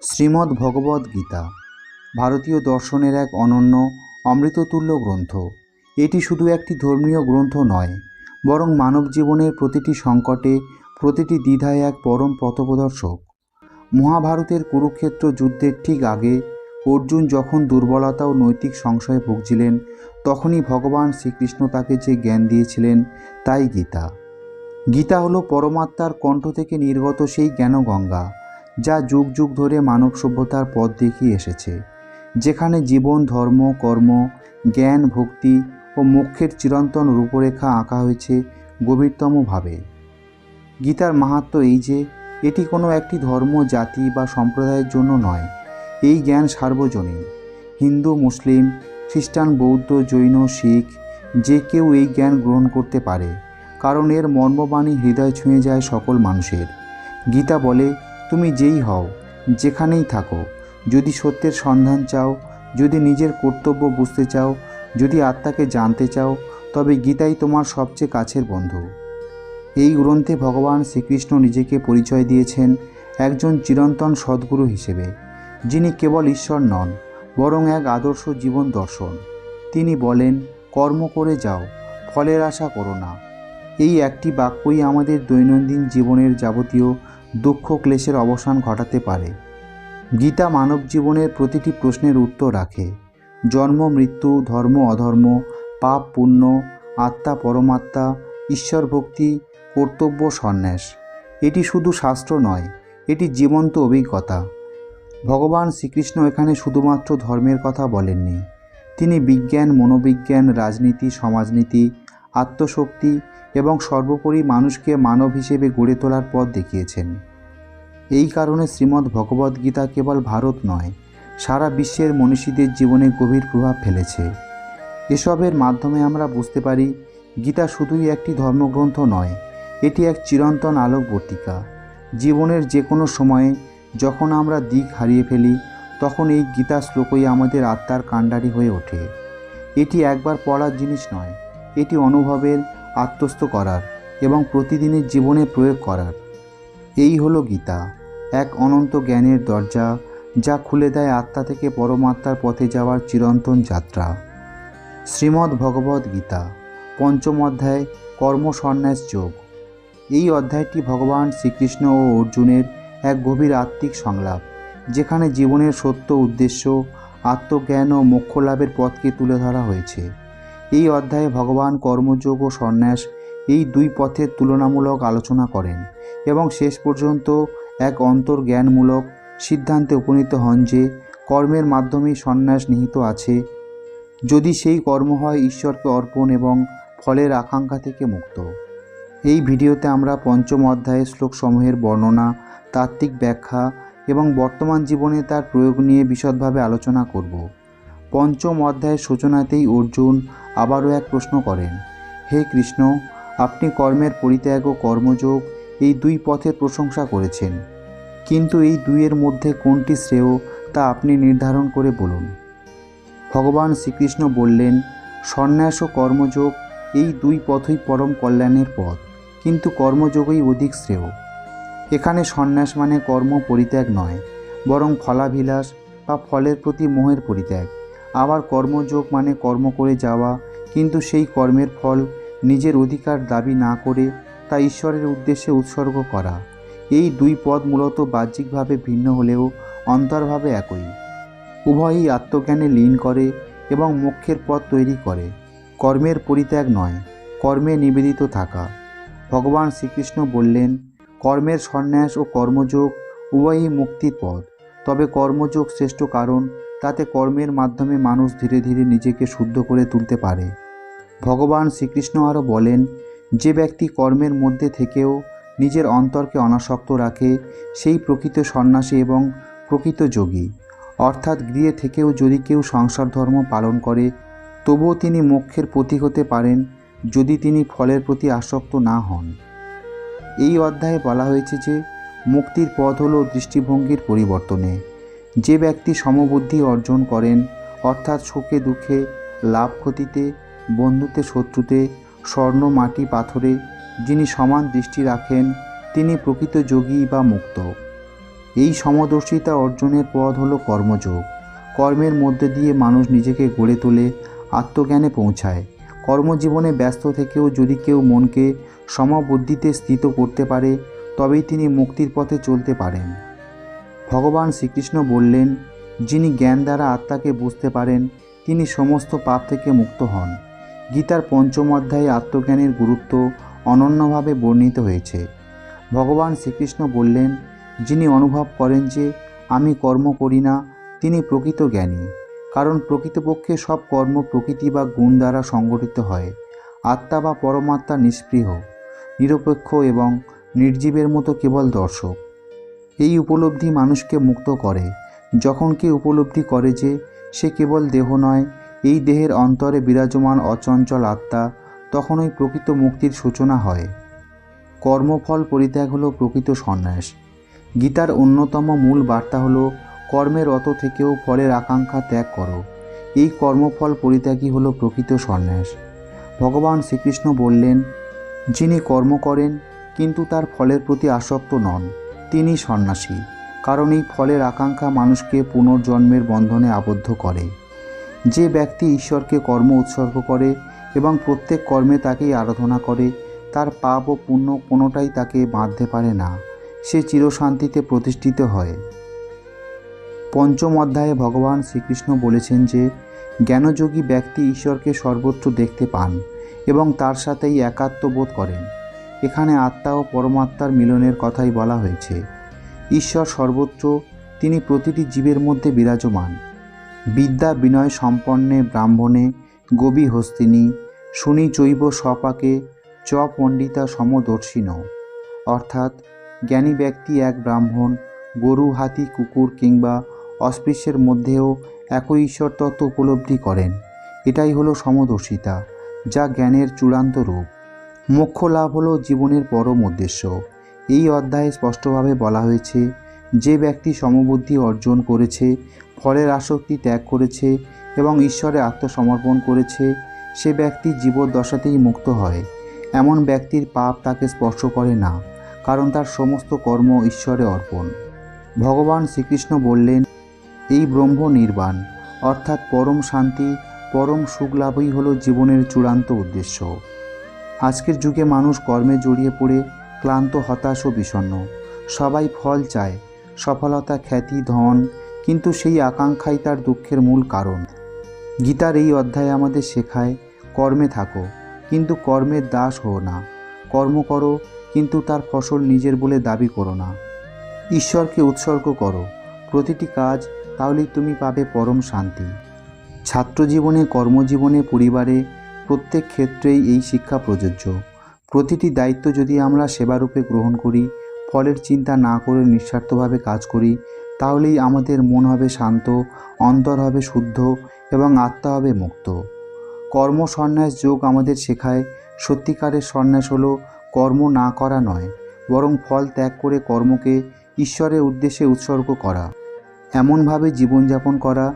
শ্রীমদ্ ভগবদ গীতা ভারতীয় দর্শনের এক অনন্য অমৃততুল্য গ্রন্থ। এটি শুধু একটি ধর্মীয় গ্রন্থ নয়, বরং মানব জীবনের প্রতিটি সংকটে, প্রতিটি দ্বিধায় এক পরম পথপ্রদর্শক। মহাভারতের কুরুক্ষেত্র যুদ্ধের ঠিক আগে অর্জুন যখন দুর্বলতা ও নৈতিক সংশয়ে ভুগছিলেন, তখনই ভগবান শ্রীকৃষ্ণ তাকে যে জ্ঞান দিয়েছিলেন তাই গীতা। গীতা হলো পরমাত্মার কণ্ঠ থেকে নির্গত সেই জ্ঞানগঙ্গা, যা যুগ যুগ ধরে মানব সভ্যতার পথ দেখিয়ে এসেছে, যেখানে জীবন, ধর্ম, কর্ম, জ্ঞান, ভক্তি ও মোক্ষের চিরন্তন রূপরেখা আঁকা হয়েছে গভীরতমভাবে। গীতার মাহাত্ম্য এই যে এটি কোনো একটি ধর্ম, জাতি বা সম্প্রদায়ের জন্য নয়। এই জ্ঞান সার্বজনীন। হিন্দু, মুসলিম, খ্রিস্টান, বৌদ্ধ, জৈন, শিখ যে কেউ এই জ্ঞান গ্রহণ করতে পারে, কারণ এর মর্মবাণী হৃদয় ছুঁয়ে যায় সকল মানুষের। গীতা বলে, তুমি যেই হও, যেখানেই থাকো, যদি সত্যের সন্ধান চাও, যদি নিজের কর্তব্য বুঝতে চাও, যদি আত্মাকে জানতে চাও, তবে গীতাই তোমার সবচেয়ে কাছের বন্ধু। এই গ্রন্থে ভগবান শ্রীকৃষ্ণ নিজেকে পরিচয় দিয়েছেন একজন চিরন্তন সদ্গুরু হিসেবে, যিনি কেবল ঈশ্বর নন, বরং এক আদর্শ জীবন দর্শন। তিনি বলেন, কর্ম করে যাও, ফলের আশা করো না। এই একটি বাক্যই আমাদের দৈনন্দিন জীবনের যাবতীয় দুঃখ ক্লেশের অবসান ঘটাতে পারে। গীতা মানব জীবনের প্রতিটি প্রশ্নের উত্তর রাখে। জন্ম, মৃত্যু, ধর্ম, অধর্ম, পাপ, পুণ্য, আত্মা, পরমাত্মা, ঈশ্বর ভক্তি, কর্তব্য, সন্ন্যাস। এটি শুধু শাস্ত্র নয়, এটি জীবন্ত অভিজ্ঞতা। ভগবান শ্রীকৃষ্ণ এখানে শুধুমাত্র ধর্মের কথা বলেননি, তিনি বিজ্ঞান, মনোবিজ্ঞান, রাজনীতি, সমাজনীতি, আত্মশক্তি এবং সর্বোপরি মানুষকে মানব হিসেবে গড়ে তোলার পথ দেখিয়েছেন। এই কারণে শ্রীমদ্ ভগবদ্গীতা কেবল ভারত নয়, সারা বিশ্বের মনীষীদের জীবনে গভীর প্রভাব ফেলেছে। এসবের মাধ্যমে আমরা বুঝতে পারি, গীতা শুধুই একটি ধর্মগ্রন্থ নয়, এটি এক চিরন্তন আলোকবর্তিকা। জীবনের যে কোনো সময়ে যখন আমরা দিক হারিয়ে ফেলি, তখন এই গীতা শ্লোকই আমাদের আত্মার কাণ্ডারি হয়ে ওঠে। এটি একবার পড়ার জিনিস নয়, এটি অনুভবের, আত্মস্থ করার এবং প্রতিদিনের জীবনে প্রয়োগ করার। এই হলো গীতা, এক অনন্ত জ্ঞানের দরজা, যা খুলে দেয় আত্মা থেকে পরমাত্মার পথে যাওয়ার চিরন্তন যাত্রা। শ্রীমদ্ ভগবদ গীতা পঞ্চম অধ্যায়, কর্ম সন্ন্যাস যোগ। এই অধ্যায়টি ভগবান শ্রীকৃষ্ণ ও অর্জুনের এক গভীর আত্মিক সংলাপ, যেখানে জীবনের সত্য উদ্দেশ্য, আত্মজ্ঞান ও মোক্ষ লাভের পথকে তুলে ধরা হয়েছে। এই অধ্যায়ে ভগবান কর্মযোগ ও সন্ন্যাস এই দুই পথের তুলনামূলক আলোচনা করেন এবং শেষ পর্যন্ত এক অন্তর্জ্ঞানমূলক সিদ্ধান্তে উপনীত হন যে কর্মের মাধ্যমেই সন্ন্যাস নিহিত আছে, যদি সেই কর্ম হয় ঈশ্বরকে অর্পণ এবং ফলের আকাঙ্ক্ষা থেকে মুক্ত। এই ভিডিওতে আমরা পঞ্চম অধ্যায়ের শ্লোকসমূহের বর্ণনা, তাত্ত্বিক ব্যাখ্যা এবং বর্তমান জীবনে তার প্রয়োগ নিয়ে বিশদভাবে আলোচনা করব। পঞ্চম অধ্যায়ের সূচনাতেই অর্জুন আবারও এক প্রশ্ন করেন, হে কৃষ্ণ, আপনি কর্মের পরিত্যাগ ও কর্মযোগ এই দুই পথের প্রশংসা করেছেন, কিন্তু এই দুইয়ের মধ্যে কোনটি শ্রেয় তা আপনি নির্ধারণ করে বলুন। ভগবান শ্রীকৃষ্ণ বললেন, সন্ন্যাস ও কর্মযোগ এই দুই পথই পরম কল্যাণের পথ, কিন্তু কর্মযোগই অধিক শ্রেয়। এখানে সন্ন্যাস মানে কর্ম পরিত্যাগ নয়, বরং ফলাভিলাষ বা ফলের প্রতি মোহের পরিত্যাগ। আবার কর্মযোগ মানে কর্ম করে যাওয়া, কিন্তু সেই কর্মের ফল নিজের অধিকার দাবি না করে তা ঈশ্বরের উদ্দেশ্যে উৎসর্গ করা। এই দুই পদ মূলত বাহ্যিকভাবে ভিন্ন হলেও অন্তরভাবে একই। উভয়ই আত্মজ্ঞানে লীন করে এবং মোক্ষের পথ তৈরি করে। কর্মের পরিত্যাগ নয়, কর্মে নিবেদিত থাকা। ভগবান শ্রীকৃষ্ণ বললেন, কর্মের সন্ন্যাস ও কর্মযোগ উভয়ই মুক্তির পথ, তবে কর্মযোগ শ্রেষ্ঠ, কারণ তাতে কর্মের মাধ্যমে মানুষ ধীরে ধীরে নিজেকে শুদ্ধ করে তুলতে পারে। ভগবান শ্রীকৃষ্ণ আরও বলেন, যে ব্যক্তি কর্মের মধ্যে থেকেও নিজের অন্তরকে অনাসক্ত রাখে, সেই প্রকৃত সন্ন্যাসী এবং প্রকৃত যোগী। অর্থাৎ গৃহে থেকেও যদি কেউ সংসার ধর্ম পালন করে, তবুও তিনি মোক্ষের পথিক হতে পারেন, যদি তিনি ফলের প্রতি আসক্ত না হন। এই অধ্যায়ে বলা হয়েছে যে মুক্তির পথ হলো দৃষ্টিভঙ্গির পরিবর্তনে। যে ব্যক্তি সমবুদ্ধি অর্জন করেন, অর্থাৎ সুখে দুঃখে, লাভ ক্ষতিতে, বন্ধুতে শত্রুতে, স্বর্ণ মাটি পাথরে যিনি সমান দৃষ্টি রাখেন, তিনি প্রকৃত যোগী বা মুক্ত। এই সমদর্শিতা অর্জনের পথ হলো কর্মযোগ। কর্মের মধ্যে দিয়ে মানুষ নিজেকে গড়ে তোলে, আত্মজ্ঞানে পৌঁছায়। কর্মজীবনে ব্যস্ত থেকেও যদি কেউ মনকে সমবুদ্ধিতে স্থিত করতে পারে, তবেই তিনি মুক্তির পথে চলতে পারেন। ভগবান শ্রীকৃষ্ণ বললেন, যিনি জ্ঞান দ্বারা আত্মাকে বুঝতে পারেন তিনি সমস্ত পাপ থেকে মুক্ত হন। গীতার ৫ম অধ্যায়ে আত্মজ্ঞানের গুরুত্ব অনন্যভাবে বর্ণিত হয়েছে। ভগবান শ্রীকৃষ্ণ বললেন, যিনি অনুভব করেন যে আমি কর্ম করি না, তিনি প্রকৃত জ্ঞানী। কারণ প্রকৃতপক্ষে সব কর্ম প্রকৃতি বা গুণ দ্বারা সংগঠিত হয়। আত্মা বা পরমাত্মা নিষ্পৃহ, নিরপেক্ষ এবং নির্জীবের মতো কেবল দর্শক। এই উপলব্ধি মানুষকে মুক্ত করে। যখন কেউ উপলব্ধি করে যে সে কেবল দেহ নয়, এই দেহের অন্তরে বিরাজমান অচঞ্চল আত্মা, তখনই প্রকৃত মুক্তির সূচনা হয়। কর্মফল পরিত্যাগ হলো প্রকৃত সন্ন্যাস। গীতার অন্যতম মূল বার্তা হলো কর্মের রত থেকেও ফলের আকাঙ্ক্ষা ত্যাগ করো। এই কর্মফল পরিত্যাগই হলো প্রকৃত সন্ন্যাস। ভগবান শ্রীকৃষ্ণ বললেন, যিনি কর্ম করেন কিন্তু তার ফলের প্রতি আসক্ত নন, তিনি সন্ন্যাসী। কারণ এই ফলের আকাঙ্ক্ষা মানুষকে পুনর্জন্মের বন্ধনে আবদ্ধ করে। যে ব্যক্তি ঈশ্বরকে কর্ম উৎসর্গ করে এবং প্রত্যেক কর্মে তাকেই আরাধনা করে, তার পাপ ও পুণ্য কোনোটাই তাকে বাঁধতে পারে না। সে চিরশান্তিতে প্রতিষ্ঠিত হয়। ৫ম অধ্যায়ে ভগবান শ্রীকৃষ্ণ বলেছেন যে জ্ঞানযোগী ব্যক্তি ঈশ্বরকে সর্বত্র দেখতে পান এবং তার সাথেই একাত্মবোধ করেন। এখানে আত্মা ও পরমাত্মার মিলনের কথাই বলা হয়েছে। ঈশ্বর সর্বত্র, তিনি প্রতিটি জীবের মধ্যে বিরাজমান। বিদ্যা বিনয় সম্পন্নে ব্রাহ্মণে গবি হস্তিনী শুনি চৈব স্বপাকে চ পণ্ডিতা সমদর্শিন। অর্থাৎ জ্ঞানী ব্যক্তি এক ব্রাহ্মণ, গরু, হাতি, কুকুর কিংবা অস্পৃশ্যের মধ্যেও একই ঈশ্বর তত্ত্ব উপলব্ধি করেন। এটাই হলো সমদর্শিতা, যা জ্ঞানের চূড়ান্ত রূপ। মোক্ষ লাভ হলো জীবনের পরম উদ্দেশ্য। এই অধ্যায়ে স্পষ্টভাবে বলা হয়েছে, যে ব্যক্তি সমবুদ্ধি অর্জন করেছে, ফলের আসক্তি ত্যাগ করেছে এবং ঈশ্বরে আত্মসমর্পণ করেছে, সে ব্যক্তি জীবদ্দশাতেই মুক্ত হয়। এমন ব্যক্তির পাপ তাকে স্পর্শ করে না, কারণ তার সমস্ত কর্ম ঈশ্বরে অর্পণ। ভগবান শ্রীকৃষ্ণ বললেন, এই ব্রহ্ম নির্বাণ অর্থাৎ পরম শান্তি, পরম সুখ লাভই হলো জীবনের চূড়ান্ত উদ্দেশ্য। আজকের যুগে মানুষ কর্মে জড়িয়ে পড়ে ক্লান্ত, হতাশ ও বিষণ্ণ। সবাই ফল চায়, সফলতা, খ্যাতি, ধন, কিন্তু সেই আকাঙ্ক্ষাই তার দুঃখের মূল কারণ। গীতার এই অধ্যায়ে আমাদের শেখায়, কর্মে থাকো কিন্তু কর্মের দাস হও না। কর্ম করো কিন্তু তার ফসল নিজের বলে দাবি করো না। ঈশ্বরকে উৎসর্গ করো প্রতিটি কাজ, তাহলেই তুমি পাবে পরম শান্তি। ছাত্রজীবনে, কর্মজীবনে, পরিবারে, প্রত্যেক ক্ষেত্রেই এই শিক্ষা প্রযোজ্য। প্রতিটি দায়িত্ব যদি আমরা সেবারূপে গ্রহণ করি, ফলের চিন্তা না করে নিঃস্বার্থভাবে কাজ করি, তাহলেই আমাদের মন হবে শান্ত, অন্তর হবে শুদ্ধ এবং আত্মা হবে মুক্ত। কর্ম সন্ন্যাস যোগ আমাদের শেখায়, সত্যিকারের সন্ন্যাস হলো কর্ম না করা নয়, বরং ফল ত্যাগ করে কর্মকে ঈশ্বরের উদ্দেশ্যে উৎসর্গ করা। এমনভাবে জীবনযাপন করা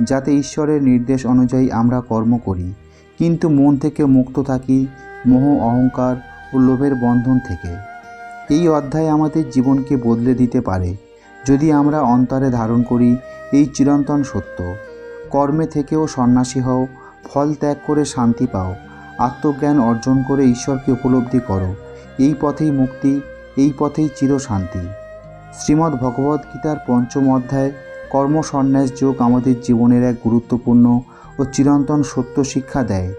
যাতে ঈশ্বরের নির্দেশ অনুযায়ী আমরা কর্ম করি, কিন্তু মন থেকে মুক্ত থাকি মোহ, অহংকার ও লোভের বন্ধন থেকে। এই অধ্যায় আমাদের জীবনকে বদলে দিতে পারে যদি আমরা অন্তরে ধারণ করি এই চিরন্তন সত্য। কর্মে থেকেও সন্ন্যাসী হও, ফল ত্যাগ করে শান্তি পাও, আত্মজ্ঞান অর্জন করে ঈশ্বরকে উপলব্ধি করো। এই পথেই মুক্তি, এই পথেই চিরশান্তি। শ্রীমদ্ ভগবদ্গীতার ৫ম অধ্যায় কর্ম সন্ন্যাস যোগ আমাদের জীবনের এক গুরুত্বপূর্ণ ও চিরন্তন সত্য শিক্ষা দেয়।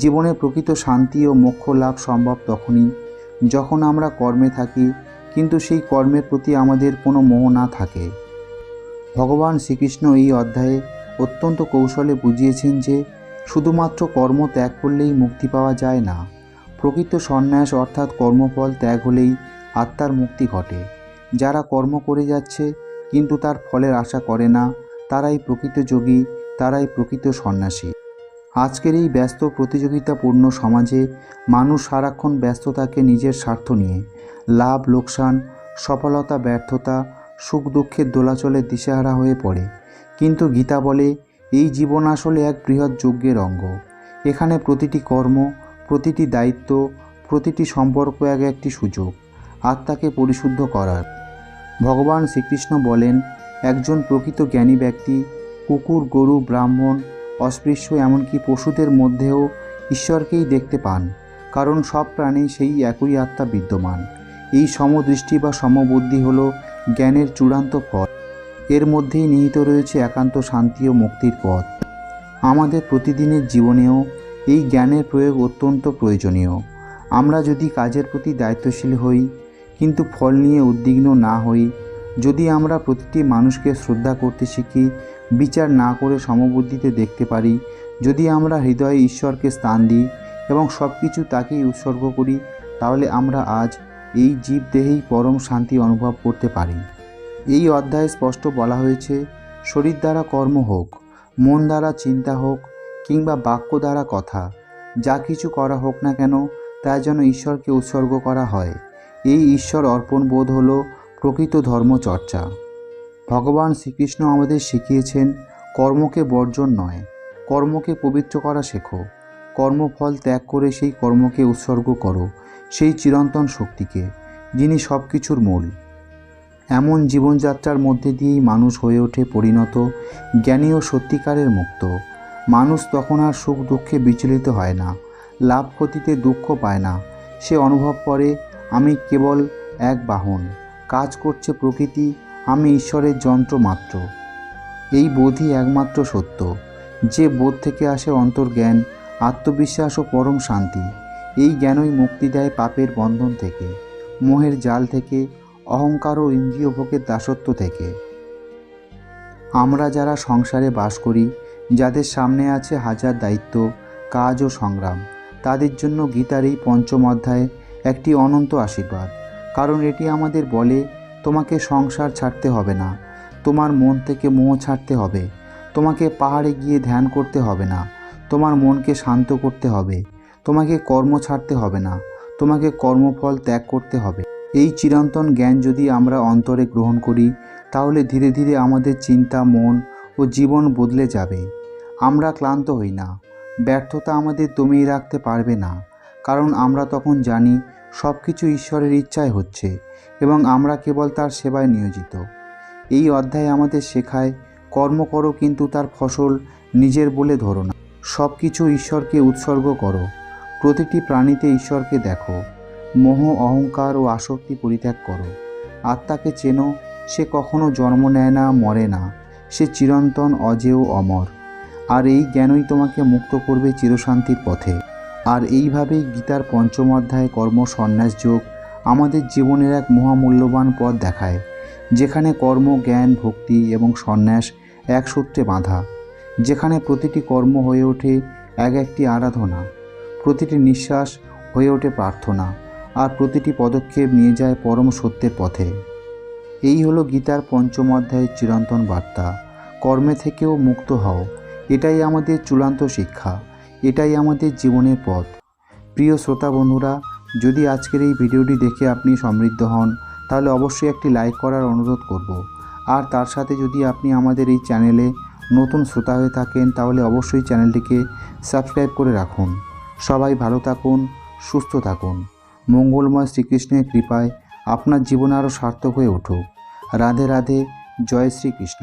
জীবনে প্রকৃত শান্তি ও মোক্ষ লাভ সম্ভব তখনই যখন আমরা কর্মে থাকি, কিন্তু সেই কর্মের প্রতি আমাদের কোনো মোহ না থাকে। ভগবান শ্রীকৃষ্ণ এই অধ্যায়ে অত্যন্ত কৌশলে বুঝিয়েছেন যে শুধুমাত্র কর্ম ত্যাগ করলেই মুক্তি পাওয়া যায় না। প্রকৃত সন্ন্যাস অর্থাৎ কর্মফল ত্যাগ হলেই আত্মার মুক্তি ঘটে। যারা কর্ম করে যাচ্ছে কিন্তু তার ফলের আশা করে না, তারাই প্রকৃত যোগী, তারাই প্রকৃত সন্ন্যাসী। আজকের এই ব্যস্ত প্রতিযোগিতাপূর্ণ সমাজে মানুষ সারাক্ষণ ব্যস্ত থাকে নিজের স্বার্থ নিয়ে। লাভ লোকসান, সফলতা ব্যর্থতা, সুখ দুঃখের দোলাচলে দিশেহারা হয়ে পড়ে। কিন্তু গীতা বলে, এই জীবন আসলে এক বৃহৎ যজ্ঞের অঙ্গ। এখানে প্রতিটি কর্ম, প্রতিটি দায়িত্ব, প্রতিটি সম্পর্ক একটি সুযোগ আত্মাকে পরিশুদ্ধ করার। ভগবান শ্রীকৃষ্ণ বলেন, একজন প্রকৃত জ্ঞানী ব্যক্তি কুকুর, গরু, ব্রাহ্মণ, অস্পৃশ্য এমনকি পশুদের মধ্যেও ঈশ্বরকেই দেখতে পান, কারণ সব প্রাণী সেই একই আত্মা বিদ্যমান। এই সমদৃষ্টি বা সমবুদ্ধি হল জ্ঞানের চূড়ান্ত ফল। এর মধ্যেই নিহিত রয়েছে একান্ত শান্তি ও মুক্তির পথ। আমাদের প্রতিদিনের জীবনেও এই জ্ঞানের প্রয়োগ অত্যন্ত প্রয়োজনীয়। আমরা যদি কাজের প্রতি দায়িত্বশীল হই, কিন্তু ফল নিয়ে উদ্বিগ্ন না হই, যদি আমরা প্রতিটি মানুষকে শ্রদ্ধা করতে শিখি, বিচার না করে সমবুদ্ধিতে দেখতে পারি, যদি আমরা হৃদয়ে ঈশ্বরকে স্থান দিই এবং সব কিছু তাকেই উৎসর্গ করি, তাহলে আমরা আজ এই জীবদেহেই পরম শান্তি অনুভব করতে পারি। এই অধ্যায়ে স্পষ্ট বলা হয়েছে, শরীর দ্বারা কর্ম হোক, মন দ্বারা চিন্তা হোক, কিংবা বাক্য দ্বারা কথা, যা কিছু করা হোক না কেন, তা যেন ঈশ্বরকে উৎসর্গ করা হয়। এই ঈশ্বর অর্পণ বোধ হল প্রকৃত ধর্মচর্চা। ভগবান শ্রীকৃষ্ণ আমাদের শিখিয়েছেন, কর্মকে বর্জন নয়, কর্মকে পবিত্র করা শেখো। কর্মফল ত্যাগ করে সেই কর্মকে উৎসর্গ করো সেই চিরন্তন শক্তিকে, যিনি সব কিছুর মূল। এমন জীবনযাত্রার মধ্যে দিয়েই মানুষ হয়ে ওঠে পরিণত, জ্ঞানী ও সত্যিকারের মুক্ত। মানুষ তখন আর সুখ দুঃখে বিচলিত হয় না, লাভ ক্ষতিতে দুঃখ পায় না। সে অনুভব করে, আমি কেবল এক বাহন, কাজ করছে প্রকৃতি, আমি ঈশ্বরের যন্ত্র মাত্র। এই বোধই একমাত্র সত্য, যে বোধ থেকে আসে অন্তর্জ্ঞান, আত্মবিশ্বাস ও পরম শান্তি। এই জ্ঞানই মুক্তি দেয় পাপের বন্ধন থেকে, মোহের জাল থেকে, অহংকার ও ইন্দ্রিয় ভোগের দাসত্ব থেকে। আমরা যারা সংসারে বাস করি, যাদের সামনে আছে হাজার দায়িত্ব, কাজ ও সংগ্রাম, তাদের জন্য গীতার এই পঞ্চম অধ্যায় একটি অনন্ত আশীর্বাদ। কারণ এটি আমাদের বলে, তোমাকে সংসার ছাড়তে হবে না, তোমার মন থেকে মোহ ছাড়তে হবে, তোমাকে পাহাড়ে গিয়ে ধ্যান করতে হবে না, তোমার মনকে শান্ত করতে হবে, তোমাকে কর্ম ছাড়তে হবে না, তোমাকে কর্মফল ত্যাগ করতে হবে। এই চিরন্তন জ্ঞান যদি আমরা অন্তরে গ্রহণ করি, তাহলে ধীরে ধীরে আমাদের চিন্তা, মন ও জীবন বদলে যাবে। আমরা ক্লান্ত হই না, ব্যর্থতা আমাদের দমিয়ে রাখতে পারবে না, কারণ আমরা তখন জানি সব কিছু ঈশ্বরের ইচ্ছায় হচ্ছে এবং আমরা কেবল তার সেবায় নিয়োজিত। এই অধ্যায় আমাদের শেখায়, কর্ম করো কিন্তু তার ফসল নিজের বলে ধরো না। সব কিছু ঈশ্বরকে উৎসর্গ করো, প্রতিটি প্রাণীতে ঈশ্বরকে দেখো, মোহ, অহংকার ও আসক্তি পরিত্যাগ করো। আত্মাকে চেনো, সে কখনো জন্ম নেয় না, মরে না, সে চিরন্তন, অজেয়, অমর। আর এই জ্ঞানই তোমাকে মুক্ত করবে চিরশান্তির পথে। আর এইভাবেই গীতার পঞ্চম অধ্যায় কর্ম সন্ন্যাস যোগ আমাদের জীবনের এক মহামূল্যবান পথ দেখায়, যেখানে কর্ম, জ্ঞান, ভক্তি এবং সন্ন্যাস এক সূত্রে বাঁধা, যেখানে প্রতিটি কর্ম হয়ে ওঠে এক একটি আরাধনা, প্রতিটি নিঃশ্বাস হয়ে ওঠে প্রার্থনা, আর প্রতিটি পদক্ষেপ নিয়ে যায় পরম সত্যের পথে। এই হলো গীতার পঞ্চম অধ্যায়ের চিরন্তন বার্তা। কর্মে থেকেও মুক্ত হও, এটাই আমাদের চূড়ান্ত শিক্ষা, এটাই আমাদের জীবনের পথ। প্রিয় শ্রোতা বন্ধুরা, যদি আজকের এই ভিডিওটি দেখে আপনি সমৃদ্ধ হন, তাহলে অবশ্যই একটি লাইক করার অনুরোধ করব। আর তার সাথে যদি আপনি আমাদের এই চ্যানেলে নতুন শ্রোতা হয়ে থাকেন, তাহলে অবশ্যই চ্যানেলটিকে সাবস্ক্রাইব করে রাখুন। সবাই ভালো থাকুন, সুস্থ থাকুন। মঙ্গলময় শ্রীকৃষ্ণের কৃপায় আপনার জীবন আরও সার্থক হয়ে উঠুক। রাধে রাধে, জয় শ্রীকৃষ্ণ।